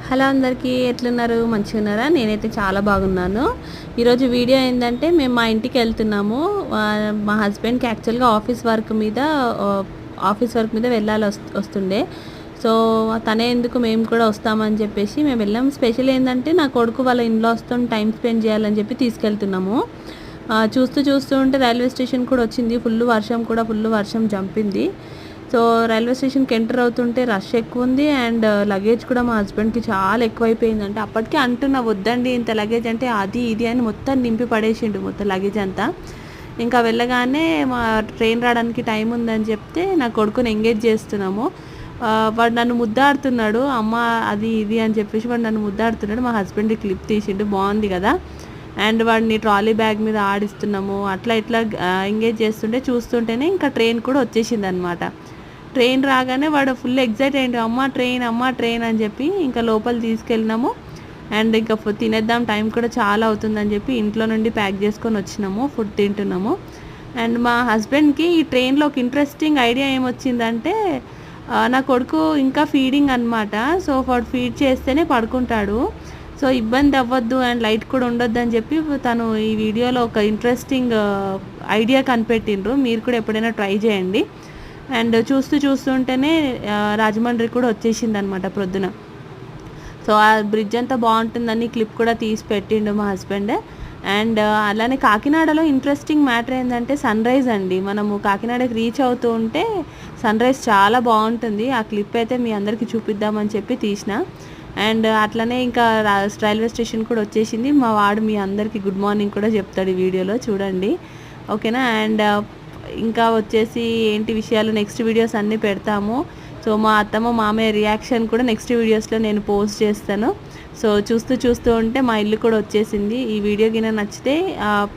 Hello అందరికీ ఎట్లున్నారు? మంచిగా ఉన్నారా? నేనైతే చాలా బాగున్నాను. ఈరోజు వీడియో ఏందంటే మేము మా ఇంటికి వెళ్తున్నాము. మా హస్బెండ్‌కి యాక్చువల్‌గా ఆఫీస్ వర్క్ మీద వెళ్ళాలి వస్తుండే. సో తనే ఎందుకు మేము కూడా వస్తామని చెప్పేసి మేము వెళ్ళాము. స్పెషల్ ఏందంటే నా కొడుకు వాళ్ళ ఇన్‌లాస్‌తోని టైం స్పెండ్ చేయాలని చెప్పి తీసుకెళ్తున్నాము. చూస్తూ ఉంటే రైల్వే స్టేషన్ కూడా వచ్చింది. ఫుల్ వర్షం జంపింది. సో రైల్వే స్టేషన్‌కి ఎంటర్ అవుతుంటే రష్ ఎక్కువుంది. అండ్ లగేజ్ కూడా మా హస్బెండ్‌కి చాలా ఎక్కువైపోయిందంటే అప్పటికే అంటున్నా వద్దండి ఇంత లగేజ్ అంటే అది ఇది అని మొత్తం నింపి పడేసిండు మొత్తం లగేజ్ అంతా. ఇంకా వెళ్ళగానే మా ట్రైన్ రావడానికి టైం ఉందని చెప్తే నా కొడుకుని ఎంగేజ్ చేస్తున్నాము. వాడు నన్ను ముద్దాడుతున్నాడు. అమ్మ అది ఇది అని చెప్పేసి వాడు నన్ను ముద్దాడుతున్నాడు. మా హస్బెండ్ క్లిప్ తీసిండు బాగుంది కదా. అండ్ వాడిని ట్రాలీ బ్యాగ్ మీద ఆడిస్తున్నాము. అట్లా ఇట్లా ఎంగేజ్ చేస్తుంటే చూస్తుంటేనే ఇంకా ట్రైన్ కూడా వచ్చేసిందనమాట. ట్రైన్ రాగానే వాడు ఫుల్ ఎగ్జైట్ అయ్యిండు. అమ్మ ట్రైన్ అని చెప్పి ఇంకా లోపల తీసుకెళ్ళినాము. అండ్ ఇంకా తినేద్దాం టైం కూడా చాలా అవుతుందని చెప్పి ఇంట్లో నుండి ప్యాక్ చేసుకొని వచ్చినాము. ఫుడ్ తింటున్నాము. అండ్ మా హస్బెండ్కి ఈ ట్రైన్లో ఒక ఇంట్రెస్టింగ్ ఐడియా ఏమొచ్చిందంటే నా కొడుకు ఇంకా ఫీడింగ్ అనమాట. సో వాడు ఫీడ్ చేస్తేనే పడుకుంటాడు. సో ఇబ్బంది అవ్వద్దు అండ్ లైట్ కూడా ఉండొద్దు అని చెప్పి తను ఈ వీడియోలో ఒక ఇంట్రెస్టింగ్ ఐడియా కనిపెట్టిండ్రు. మీరు కూడా ఎప్పుడైనా ట్రై చేయండి. అండ్ చూస్తుంటేనే రాజమండ్రి కూడా వచ్చేసింది అనమాట ప్రొద్దున. సో ఆ బ్రిడ్జ్ అంతా బాగుంటుందని క్లిప్ కూడా తీసి పెట్టిండు మా హస్బెండ్. అండ్ అలానే కాకినాడలో ఇంట్రెస్టింగ్ మ్యాటర్ ఏంటంటే సన్రైజ్ అండి. మనము కాకినాడకి రీచ్ అవుతూ ఉంటే సన్రైజ్ చాలా బాగుంటుంది. ఆ క్లిప్ అయితే మీ అందరికీ చూపిద్దామని చెప్పి తీసిన. అండ్ అట్లనే ఇంకా రైల్వే స్టేషన్ కూడా వచ్చేసింది. మా వాడు మీ అందరికీ గుడ్ మార్నింగ్ కూడా చెప్తాడు ఈ వీడియోలో చూడండి, ఓకేనా. అండ్ ఇంకా వచ్చేసి ఏంటి విషయాలు నెక్స్ట్ వీడియోస్ అన్నీ పెడతాము. సో మా అత్తమ్మ మామయ్య రియాక్షన్ కూడా నెక్స్ట్ వీడియోస్లో నేను పోస్ట్ చేస్తాను. సో చూస్తూ ఉంటే మా ఇల్లు కూడా వచ్చేసింది. ఈ వీడియో కింద నచ్చితే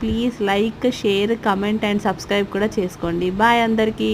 please like, share, comment and subscribe కూడా చేసుకోండి. బాయ్ అందరికీ.